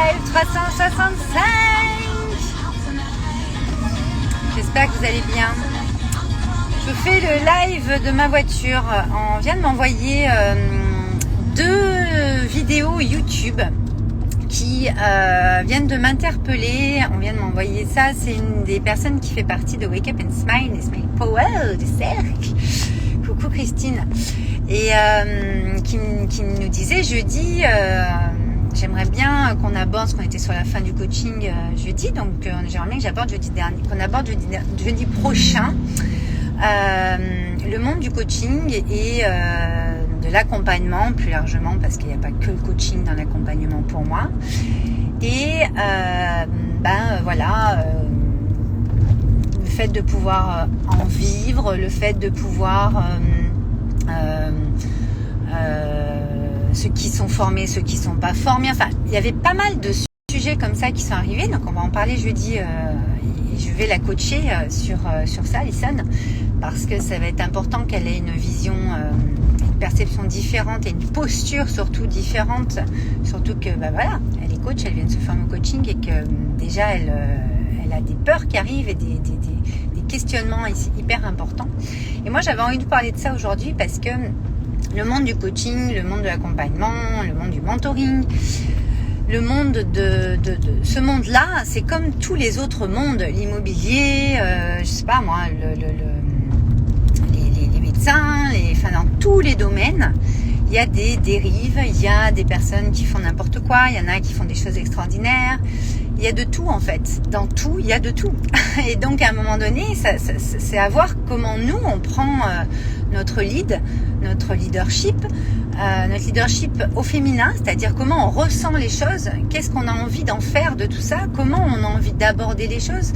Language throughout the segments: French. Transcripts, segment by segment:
live 365. J'espère que vous allez bien. Je fais le live de ma voiture. On vient de m'envoyer 2 vidéos YouTube qui viennent de m'interpeller. On vient de m'envoyer ça. C'est une des personnes qui fait partie de Wake Up and Smile, les Smile Power du cercle. Coucou Christine. Et qui nous disait jeudi, j'aimerais bien qu'on aborde, parce qu'on était sur la fin du coaching jeudi, donc j'aimerais bien que j'aborde qu'on aborde jeudi prochain le monde du coaching et de l'accompagnement plus largement, parce qu'il n'y a pas que le coaching dans l'accompagnement pour moi. Et le fait de pouvoir en vivre, le fait de pouvoir ceux qui sont formés, ceux qui sont pas formés, enfin il y avait pas mal de sujets comme ça qui sont arrivés, donc on va en parler jeudi et je vais la coacher sur ça, Alison, parce que ça va être important qu'elle ait une vision, une perception différente et une posture surtout différente, surtout que elle est coach, elle vient de se former au coaching et que déjà elle a des peurs qui arrivent et des questionnements hyper importants. Et moi j'avais envie de parler de ça aujourd'hui parce que le monde du coaching, le monde de l'accompagnement, le monde du mentoring, le monde de ce monde-là, c'est comme tous les autres mondes, l'immobilier, je sais pas moi, les médecins, dans tous les domaines, il y a des dérives, il y a des personnes qui font n'importe quoi, il y en a qui font des choses extraordinaires. Il y a de tout en fait. Dans tout, il y a de tout. Et donc à un moment donné, c'est à voir comment nous, on prend notre lead, notre leadership au féminin, c'est-à-dire comment on ressent les choses, qu'est-ce qu'on a envie d'en faire de tout ça, comment on a envie d'aborder les choses,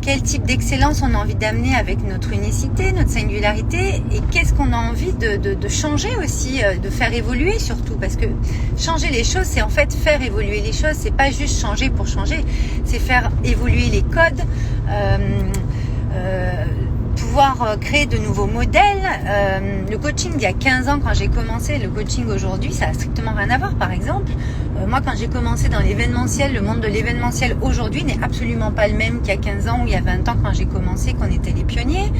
quel type d'excellence on a envie d'amener avec notre unicité, notre singularité, et qu'est-ce qu'on a envie de changer aussi, de faire évoluer surtout, parce que changer les choses, c'est en fait faire évoluer les choses, c'est pas juste changer pour changer, c'est faire évoluer les codes, pouvoir créer de nouveaux modèles. Le coaching il y a 15 ans quand j'ai commencé, le coaching aujourd'hui, ça a strictement rien à voir. Par exemple, moi quand j'ai commencé dans l'événementiel, le monde de l'événementiel aujourd'hui n'est absolument pas le même qu'il y a 15 ans ou il y a 20 ans quand j'ai commencé, qu'on était les pionniers.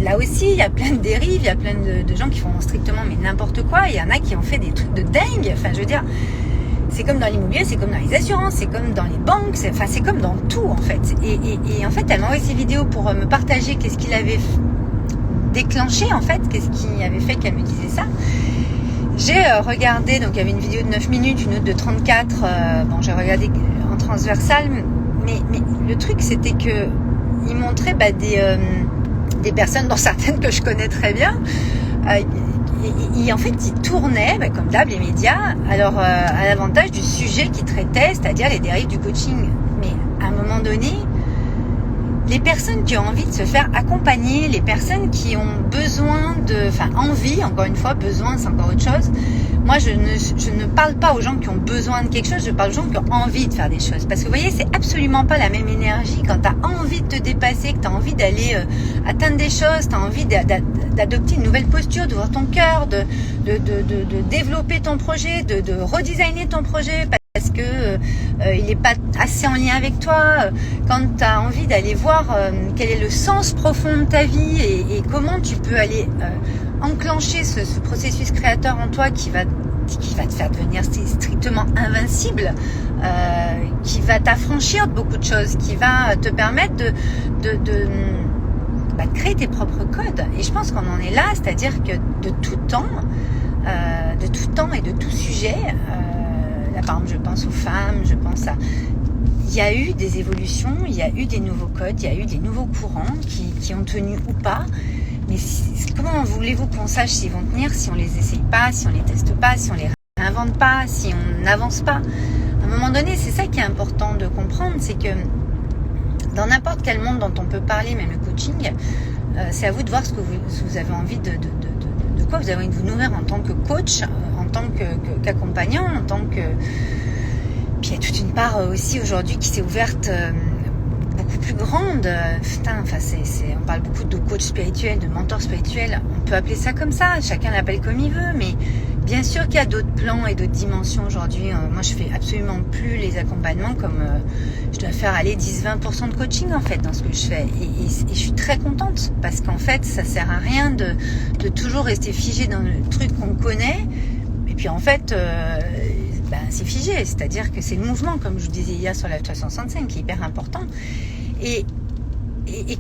Là aussi, il y a plein de dérives, il y a plein de gens qui font strictement mais n'importe quoi. Il y en a qui ont fait des trucs de dingue. Enfin, je veux dire, c'est comme dans l'immobilier, c'est comme dans les assurances, c'est comme dans les banques, c'est comme dans tout en fait. Et en fait, elle m'a envoyé ces vidéos pour me partager qu'est-ce qu'il avait déclenché en fait, qu'est-ce qui avait fait qu'elle me disait ça. J'ai regardé, donc il y avait une vidéo de 9 minutes, une autre de 34, j'ai regardé en transversal, mais le truc c'était que il montrait des personnes, dont certaines que je connais très bien, et en fait, il tournait, comme d'hab, les médias, alors à l'avantage du sujet qu'ils traitaient, c'est-à-dire les dérives du coaching. Mais à un moment donné, les personnes qui ont envie de se faire accompagner, les personnes qui ont besoin envie, encore une fois, besoin, c'est encore autre chose. Moi, je ne parle pas aux gens qui ont besoin de quelque chose, je parle aux gens qui ont envie de faire des choses. Parce que vous voyez, c'est absolument pas la même énergie quand tu as envie de te dépasser, que tu as envie d'aller atteindre des choses, tu as envie d'adopter une nouvelle posture, d'ouvrir ton cœur, de développer ton projet, de redesigner ton projet parce que il n'est pas assez en lien avec toi, quand tu as envie d'aller voir quel est le sens profond de ta vie et comment tu peux aller enclencher ce processus créateur en toi qui va te faire devenir strictement invincible, qui va t'affranchir de beaucoup de choses, qui va te permettre de créer tes propres codes. Et je pense qu'on en est là, c'est-à-dire que de tout temps et de tout sujet, là par exemple je pense aux femmes, il y a eu des évolutions, il y a eu des nouveaux codes, il y a eu des nouveaux courants qui ont tenu ou pas. Mais comment voulez-vous qu'on sache s'ils vont tenir si on les essaye pas, si on les teste pas, si on les réinvente pas, si on n'avance pas? À un moment donné, c'est ça qui est important de comprendre, c'est que dans n'importe quel monde dont on peut parler, même le coaching, c'est à vous de voir ce que vous avez envie de quoi vous avez envie de vous nourrir en tant que coach, en tant qu'accompagnant, en tant que... Puis il y a toute une part aussi aujourd'hui qui s'est ouverte beaucoup plus grande. On parle beaucoup de coach spirituel, de mentor spirituel. On peut appeler ça comme ça. Chacun l'appelle comme il veut, mais Bien sûr qu'il y a d'autres plans et d'autres dimensions aujourd'hui. Moi, je fais absolument plus les accompagnements comme je dois faire aller 10-20% de coaching en fait dans ce que je fais. Et je suis très contente parce qu'en fait, ça sert à rien de toujours rester figé dans le truc qu'on connaît. Et puis en fait, c'est figé. C'est-à-dire que c'est le mouvement, comme je vous disais hier sur la 365, qui est hyper important. Et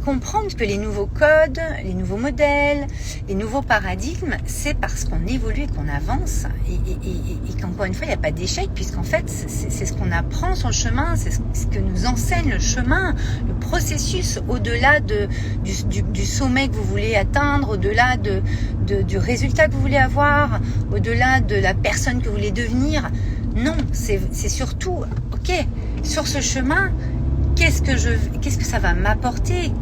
comprendre que les nouveaux codes, les nouveaux modèles, les nouveaux paradigmes, c'est parce qu'on évolue et qu'on avance et qu'encore une fois, il n'y a pas d'échec puisqu'en fait, c'est ce qu'on apprend sur le chemin, c'est ce que nous enseigne le chemin, le processus au-delà du sommet que vous voulez atteindre, au-delà du résultat que vous voulez avoir, au-delà de la personne que vous voulez devenir. Non, c'est surtout, ok, sur ce chemin, qu'est-ce que ça va m'apporter?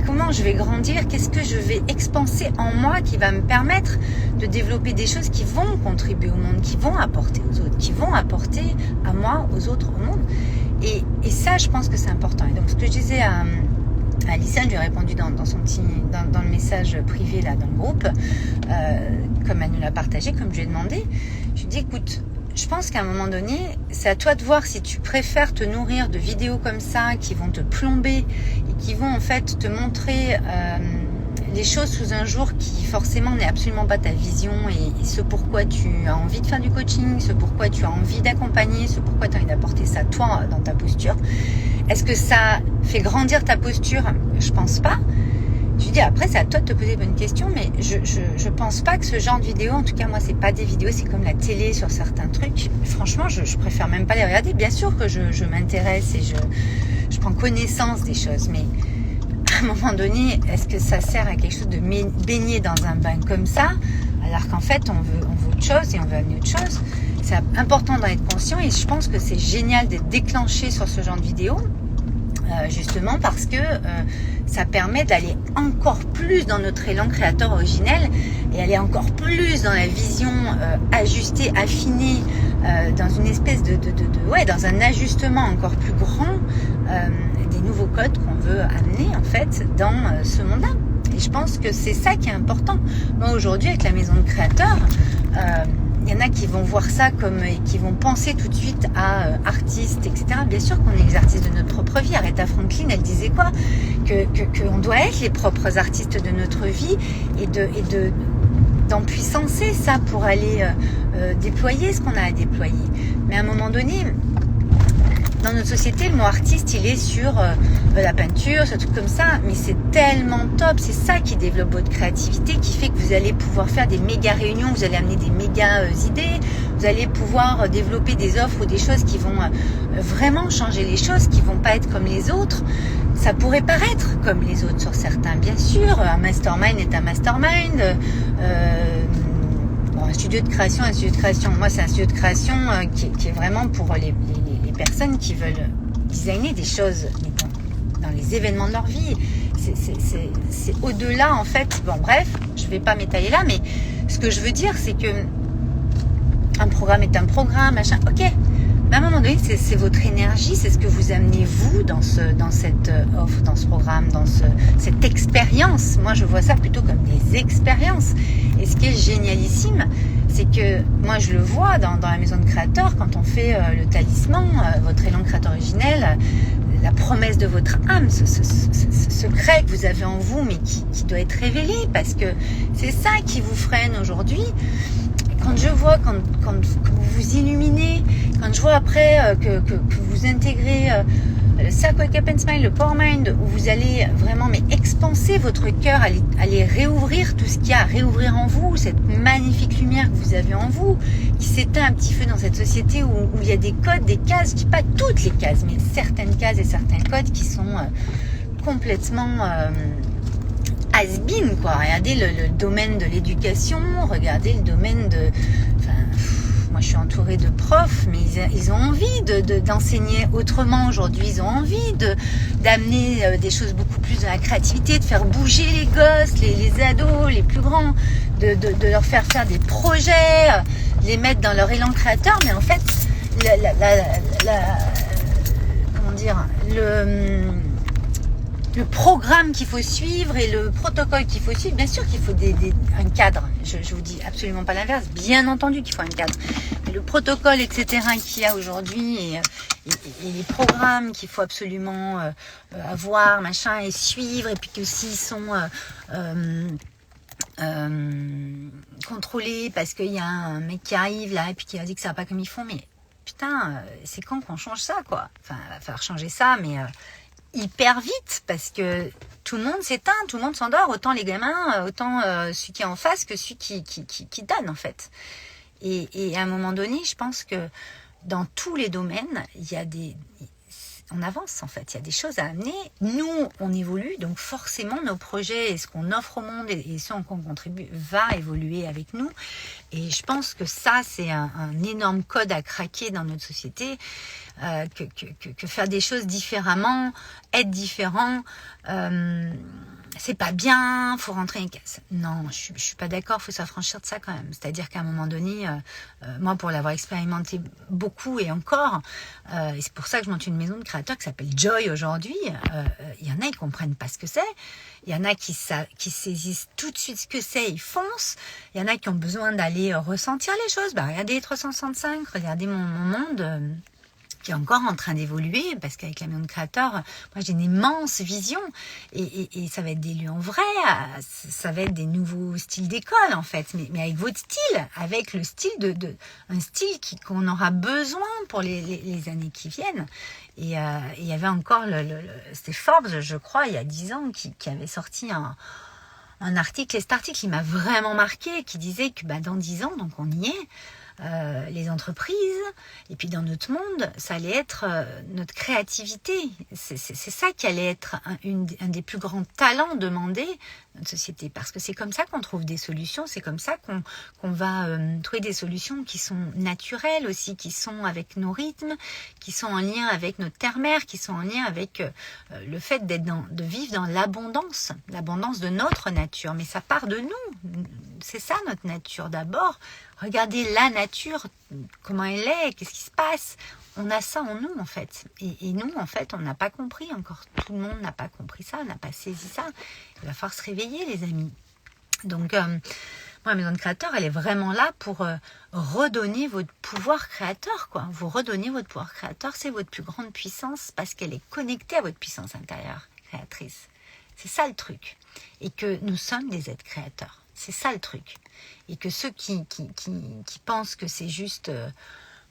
Comment je vais grandir? Qu'est-ce que je vais expanser en moi qui va me permettre de développer des choses qui vont contribuer au monde, qui vont apporter aux autres, qui vont apporter à moi, aux autres, au monde. Et ça, je pense que c'est important. Et donc, ce que je disais à Alicia, je lui ai répondu dans le message privé là dans le groupe, comme elle nous l'a partagé, comme je lui ai demandé. Je lui ai dit, écoute, je pense qu'à un moment donné, c'est à toi de voir si tu préfères te nourrir de vidéos comme ça qui vont te plomber et qui vont en fait te montrer les choses sous un jour qui forcément n'est absolument pas ta vision et ce pourquoi tu as envie de faire du coaching, ce pourquoi tu as envie d'accompagner, ce pourquoi tu as envie d'apporter ça toi dans ta posture. Est-ce que ça fait grandir ta posture? Je pense pas. Je dis après c'est à toi de te poser les bonnes questions, mais je pense pas que ce genre de vidéo, en tout cas moi c'est pas des vidéos, c'est comme la télé sur certains trucs. Franchement je préfère même pas les regarder. Bien sûr que je m'intéresse et je prends connaissance des choses, mais à un moment donné, est-ce que ça sert à quelque chose de baigner dans un bain comme ça, alors qu'en fait on veut autre chose et on veut amener autre chose? C'est important d'en être conscient et je pense que c'est génial d'être déclenché sur ce genre de vidéo. Justement parce que ça permet d'aller encore plus dans notre élan créateur originel et aller encore plus dans la vision ajustée, affinée, dans une espèce dans un ajustement encore plus grand des nouveaux codes qu'on veut amener en fait dans ce monde-là. Et je pense que c'est ça qui est important. Moi aujourd'hui avec la maison de créateurs, il y en a qui vont voir ça qui vont penser tout de suite à artistes, etc. Bien sûr qu'on est les artistes de notre propre vie. Aretha Franklin, elle disait quoi? Qu'on doit être les propres artistes de notre vie et d'empuissancer ça pour aller déployer ce qu'on a à déployer. Mais à un moment donné, dans notre société, le mot artiste, il est sur la peinture, ce truc comme ça, mais c'est tellement top, c'est ça qui développe votre créativité, qui fait que vous allez pouvoir faire des méga réunions, vous allez amener des méga idées, vous allez pouvoir développer des offres ou des choses qui vont vraiment changer les choses, qui vont pas être comme les autres. Ça pourrait paraître comme les autres sur certains, bien sûr, un mastermind est un mastermind, un studio de création, moi c'est un studio de création qui est vraiment pour les personnes qui veulent designer des choses dans les événements de leur vie. C'est au-delà en fait. Bon bref, je vais pas m'étaler là, mais ce que je veux dire c'est que un programme est un programme, machin, ok. Mais à un moment donné, c'est votre énergie, c'est ce que vous amenez vous dans cette offre, dans ce programme, dans cette expérience. Moi, je vois ça plutôt comme des expériences. Et ce qui est génialissime, c'est que moi, je le vois dans la maison de créateurs, quand on fait le talisman, votre élan créateur originel, la promesse de votre âme, ce secret que vous avez en vous, mais qui doit être révélé, parce que c'est ça qui vous freine aujourd'hui. Quand je vois, quand vous vous illuminez, quand je vois après que vous intégrez le Circle Cap and Smile, le Power Mind, où vous allez vraiment expanser votre cœur, aller réouvrir tout ce qu'il y a à réouvrir en vous, cette magnifique lumière que vous avez en vous, qui s'éteint un petit peu dans cette société où il y a des codes, des cases, je dis pas toutes les cases, mais certaines cases et certains codes qui sont complètement has-been, quoi. Regardez le domaine de l'éducation, regardez le domaine de... moi je suis entourée de profs, mais ils ont envie d'enseigner autrement aujourd'hui, ils ont envie d'amener des choses beaucoup plus de la créativité, de faire bouger les gosses, les ados, les plus grands, de leur faire des projets, les mettre dans leur élan créateur, mais en fait, comment dire, le programme qu'il faut suivre et le protocole qu'il faut suivre. Bien sûr qu'il faut un cadre. Je vous dis absolument pas l'inverse. Bien entendu qu'il faut un cadre. Mais le protocole, etc. qu'il y a aujourd'hui et les programmes qu'il faut absolument avoir, machin, et suivre, et puis que s'ils sont contrôlés parce qu'il y a un mec qui arrive là et puis qui a dit que ça va pas comme ils font, mais putain, c'est quand qu'on change ça, quoi. Enfin, il va falloir changer ça, mais hyper vite, parce que tout le monde s'éteint, tout le monde s'endort, autant les gamins, autant celui qui est en face que celui qui donne, en fait. Et à un moment donné, je pense que dans tous les domaines, on avance, en fait. Il y a des choses à amener. Nous, on évolue, donc forcément, nos projets et ce qu'on offre au monde et ce en quoi on contribue va évoluer avec nous. Et je pense que ça, c'est un énorme code à craquer dans notre société, que faire des choses différemment, être différent, c'est pas bien, faut rentrer une case. Non, je suis pas d'accord, faut s'affranchir de ça quand même. C'est-à-dire qu'à un moment donné, moi pour l'avoir expérimenté beaucoup et encore, et c'est pour ça que je monte une maison de créateurs qui s'appelle Joy aujourd'hui, il y en a ils comprennent pas ce que c'est, il y en a qui saisissent tout de suite ce que c'est, ils foncent, il y en a qui ont besoin d'aller ressentir les choses. Bah regardez 365, regardez mon monde. Qui est encore en train d'évoluer, parce qu'avec la maison de créateurs, moi j'ai une immense vision, et ça va être des lieux en vrai, ça va être des nouveaux styles d'école en fait, mais avec votre style, avec le style un style qu'on aura besoin pour les années qui viennent. Et il y avait encore c'était Forbes, je crois, il y a 10 ans, qui avait sorti un article, et cet article il m'a vraiment marqué, qui disait que dans 10 ans, donc on y est, les entreprises, et puis dans notre monde, ça allait être notre créativité. C'est ça qui allait être un des plus grands talents demandés dans notre société, parce que c'est comme ça qu'on trouve des solutions, c'est comme ça qu'on va trouver des solutions qui sont naturelles aussi, qui sont avec nos rythmes, qui sont en lien avec notre terre-mère, qui sont en lien avec le fait de vivre dans l'abondance de notre nature. Mais ça part de nous, c'est ça notre nature d'abord. Regardez la nature, comment elle est, qu'est-ce qui se passe. On a ça en nous, en fait. Et nous, en fait, on n'a pas compris encore. Tout le monde n'a pas compris ça, n'a pas saisi ça. Il va falloir se réveiller, les amis. Donc, moi, la maison de créateur, elle est vraiment là pour redonner votre pouvoir créateur, quoi. Vous redonnez votre pouvoir créateur, c'est votre plus grande puissance, parce qu'elle est connectée à votre puissance intérieure créatrice. C'est ça le truc. Et que nous sommes des êtres créateurs. C'est ça le truc. Et que ceux qui pensent que c'est juste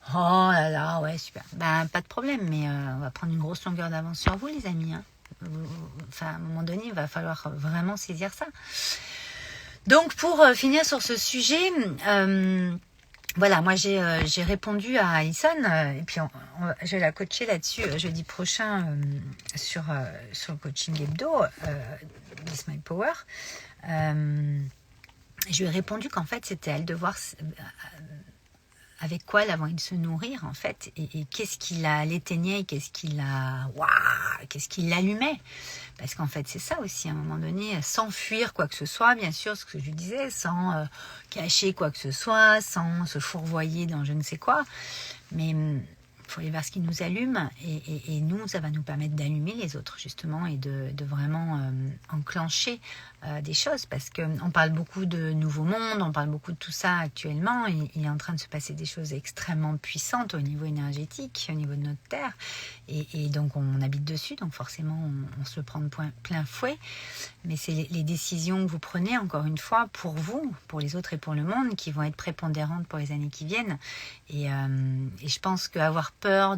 oh là là, ouais, super. Pas de problème, mais on va prendre une grosse longueur d'avance sur vous, les amis. Hein. Enfin, à un moment donné, il va falloir vraiment saisir ça. Donc, pour finir sur ce sujet, voilà, moi j'ai répondu à Alison, et puis je vais la coacher là-dessus jeudi prochain sur le coaching hebdo, This My Power. Je lui ai répondu qu'en fait c'était à elle de voir avec quoi elle avait envie de se nourrir en fait, et qu'est-ce qui l'éteignait, qu'est-ce qui l'allumait, parce qu'en fait c'est ça aussi à un moment donné, sans fuir quoi que ce soit, bien sûr, ce que je lui disais, sans cacher quoi que ce soit, sans se fourvoyer dans je ne sais quoi, mais il faut aller vers ce qui nous allume, et nous, ça va nous permettre d'allumer les autres, justement, et de vraiment enclencher des choses, parce qu'on parle beaucoup de nouveau monde, on parle beaucoup de tout ça actuellement, et il est en train de se passer des choses extrêmement puissantes au niveau énergétique, au niveau de notre Terre, et donc on habite dessus, donc forcément on se le prend de plein fouet, mais c'est les décisions que vous prenez, encore une fois, pour vous, pour les autres et pour le monde, qui vont être prépondérantes pour les années qui viennent, et je pense qu'avoir peur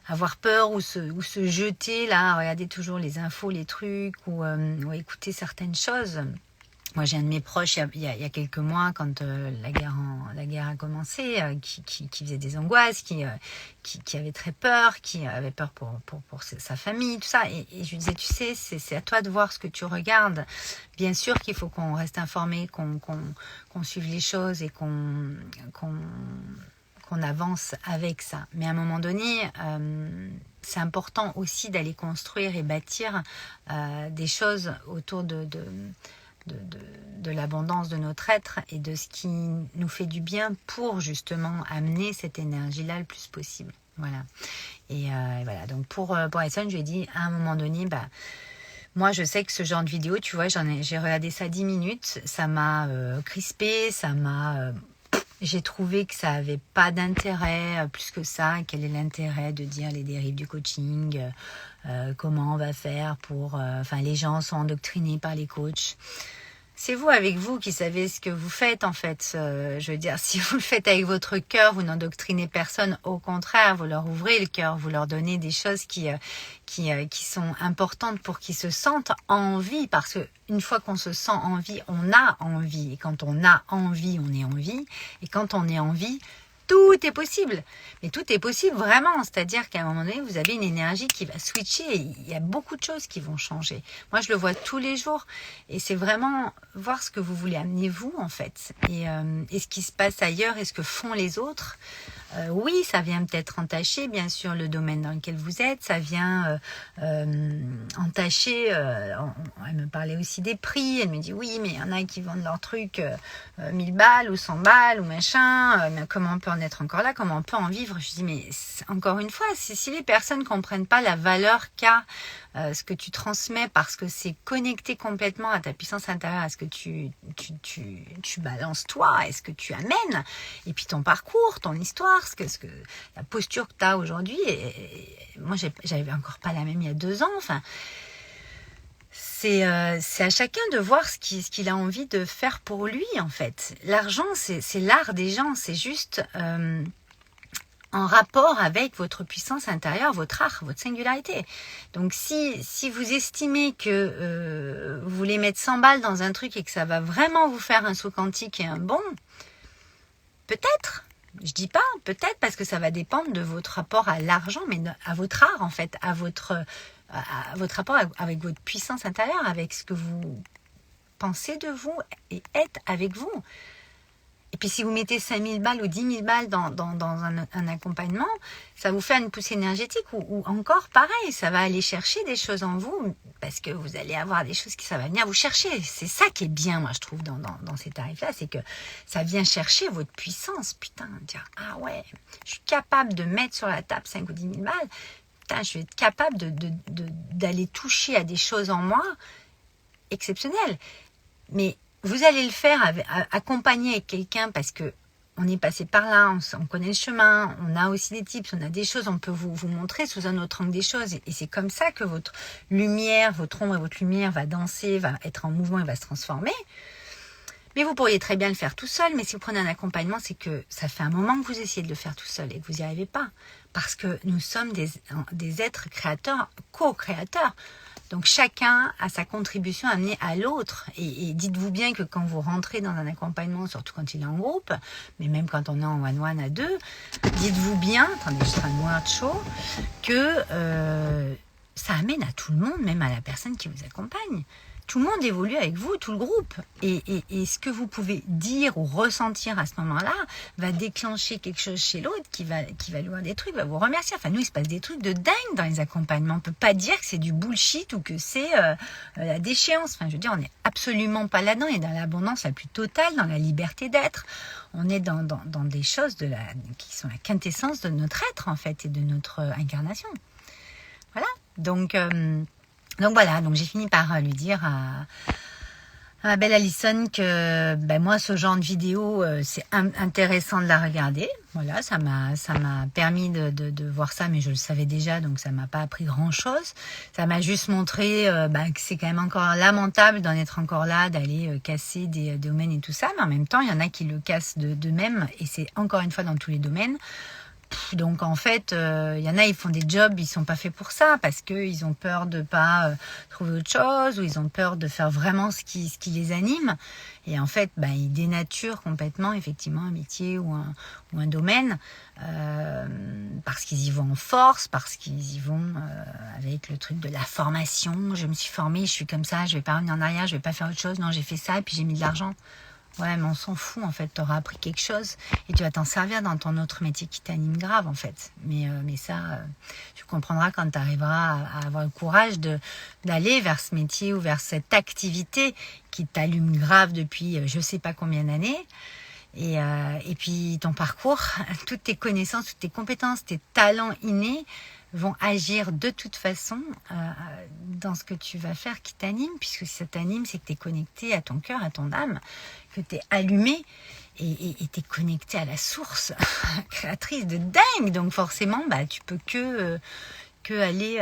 avoir peur ou se jeter là, regarder toujours les infos, les trucs, ou écouter certaines choses. Moi, j'ai un de mes proches, il y a quelques mois, quand la guerre a commencé, qui faisait des angoisses, qui avait très peur, qui avait peur pour sa famille, tout ça. Et je lui disais, tu sais, c'est à toi de voir ce que tu regardes. Bien sûr qu'il faut qu'on reste informé, qu'on suive les choses et qu'on avance avec ça. Mais à un moment donné, c'est important aussi d'aller construire et bâtir des choses autour de l'abondance de notre être et de ce qui nous fait du bien pour justement amener cette énergie-là le plus possible. Voilà. Et voilà, donc pour Edson, je lui ai dit à un moment donné, moi je sais que ce genre de vidéo, tu vois, j'ai regardé ça 10 minutes, ça m'a crispé, j'ai trouvé que ça avait pas d'intérêt plus que ça. Quel est l'intérêt de dire les dérives du coaching, comment on va faire pour... les gens sont endoctrinés par les coachs. C'est vous, avec vous, qui savez ce que vous faites, en fait. Je veux dire, si vous le faites avec votre cœur, vous n'endoctrinez personne. Au contraire, vous leur ouvrez le cœur, vous leur donnez des choses qui sont importantes pour qu'ils se sentent en vie. Parce que une fois qu'on se sent en vie, on a envie. Et quand on a envie, on est en vie. Et quand on est en vie, tout est possible. Mais tout est possible vraiment. C'est-à-dire qu'à un moment donné, vous avez une énergie qui va switcher. Et il y a beaucoup de choses qui vont changer. Moi, je le vois tous les jours. Et c'est vraiment voir ce que vous voulez amener vous, en fait. Et ce qui se passe ailleurs et ce que font les autres. Oui, ça vient peut-être entacher, bien sûr, le domaine dans lequel vous êtes. Ça vient entacher... elle me parlait aussi des prix. Elle me dit, oui, mais il y en a qui vendent leurs trucs 1000 balles ou 100 balles ou machin. Mais comment on peut en être encore là? Comment on peut en vivre? Je dis, mais encore une fois, si les personnes ne comprennent pas la valeur qu'a ce que tu transmets, parce que c'est connecté complètement à ta puissance intérieure, à ce que tu balances toi, et ce que tu amènes, et puis ton parcours, ton histoire, la posture que tu as aujourd'hui. Et moi, j'avais encore pas la même il y a 2 ans. Enfin, c'est à chacun de voir ce qu'il a envie de faire pour lui, en fait. L'argent, c'est l'art des gens. C'est juste en rapport avec votre puissance intérieure, votre art, votre singularité. Donc, si vous estimez que vous voulez mettre 100 balles dans un truc et que ça va vraiment vous faire un saut quantique et un bond, peut-être. Je dis pas peut-être, parce que ça va dépendre de votre rapport à l'argent, mais à votre art, en fait, à votre rapport avec votre puissance intérieure, avec ce que vous pensez de vous et êtes avec vous. Et puis si vous mettez 5000 balles ou 10 000 balles dans un accompagnement, ça vous fait une poussée énergétique, ou encore pareil, ça va aller chercher des choses en vous, parce que vous allez avoir des choses ça va venir vous chercher. C'est ça qui est bien, moi je trouve, dans ces tarifs-là, c'est que ça vient chercher votre puissance. Putain, dire, ah ouais, je suis capable de mettre sur la table 5 ou 10 000 balles, putain, je vais être capable d'aller toucher à des choses en moi exceptionnelles. Mais vous allez le faire accompagné avec quelqu'un, parce que on est passé par là, on connaît le chemin, on a aussi des tips, on a des choses, on peut vous montrer sous un autre angle des choses. Et c'est comme ça que votre lumière, votre ombre et votre lumière va danser, va être en mouvement et va se transformer. Mais vous pourriez très bien le faire tout seul, mais si vous prenez un accompagnement, c'est que ça fait un moment que vous essayez de le faire tout seul et que vous n'y arrivez pas. Parce que nous sommes des êtres créateurs, co-créateurs. Donc chacun a sa contribution à amener à l'autre. Et dites-vous bien que quand vous rentrez dans un accompagnement, surtout quand il est en groupe, mais même quand on est en one-one à 2, dites-vous bien, attendez, je suis en train de boire de chaud, que ça amène à tout le monde, même à la personne qui vous accompagne. Tout le monde évolue avec vous, tout le groupe. Et ce que vous pouvez dire ou ressentir à ce moment-là va déclencher quelque chose chez l'autre qui va lui voir des trucs, va vous remercier. Enfin, nous, il se passe des trucs de dingue dans les accompagnements. On ne peut pas dire que c'est du bullshit ou que c'est la déchéance. Enfin, je veux dire, on n'est absolument pas là-dedans. On est dans l'abondance la plus totale, dans la liberté d'être. On est dans des choses qui sont la quintessence de notre être, en fait, et de notre incarnation. Voilà. Donc voilà, donc j'ai fini par lui dire à ma belle Alison que moi, ce genre de vidéo, c'est intéressant de la regarder. Voilà, ça m'a permis de voir ça, mais je le savais déjà, donc ça m'a pas appris grand-chose. Ça m'a juste montré que c'est quand même encore lamentable d'en être encore là, d'aller casser des domaines et tout ça, mais en même temps, il y en a qui le cassent d'eux-mêmes, et c'est encore une fois dans tous les domaines. Donc en fait, il y en a, ils font des jobs, ils sont pas faits pour ça, parce qu'ils ont peur de pas trouver autre chose, ou ils ont peur de faire vraiment ce qui les anime. Et en fait, ils dénaturent complètement effectivement un métier ou un domaine, parce qu'ils y vont en force, parce qu'ils y vont avec le truc de la formation. Je me suis formée, je suis comme ça, je vais pas revenir en arrière, je vais pas faire autre chose. Non, j'ai fait ça et puis j'ai mis de l'argent. Ouais, mais on s'en fout, en fait. Tu auras appris quelque chose et tu vas t'en servir dans ton autre métier qui t'anime grave, en fait. Mais ça, tu comprendras quand tu arriveras à avoir le courage d'aller vers ce métier ou vers cette activité qui t'allume grave depuis je sais pas combien d'années. Et puis ton parcours, toutes tes connaissances, toutes tes compétences, tes talents innés vont agir de toute façon dans ce que tu vas faire qui t'anime, puisque si ça t'anime, c'est que tu es connecté à ton cœur, à ton âme, que tu es allumé et tu es connecté à la source créatrice de dingue. Donc forcément, tu peux que aller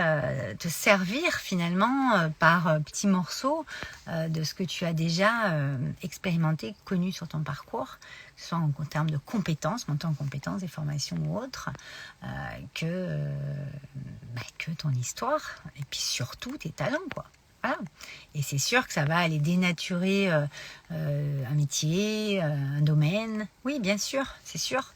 te servir finalement par petits morceaux de ce que tu as déjà expérimenté, connu sur ton parcours, que ce soit en termes de compétences, montée en compétences, des formations ou autres, que ton histoire, et puis surtout tes talents, quoi. Voilà. Et c'est sûr que ça va aller dénaturer un métier, un domaine. Oui, bien sûr, c'est sûr.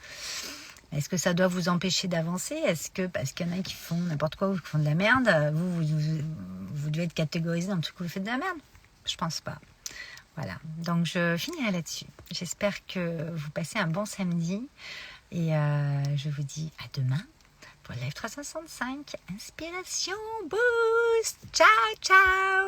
Est-ce que ça doit vous empêcher d'avancer? Est-ce que parce qu'il y en a qui font n'importe quoi ou qui font de la merde, vous devez être catégorisé dans le truc où vous faites de la merde? Je pense pas. Voilà, donc je finirai là-dessus. J'espère que vous passez un bon samedi et je vous dis à demain pour Live 365. Inspiration Boost. Ciao, ciao.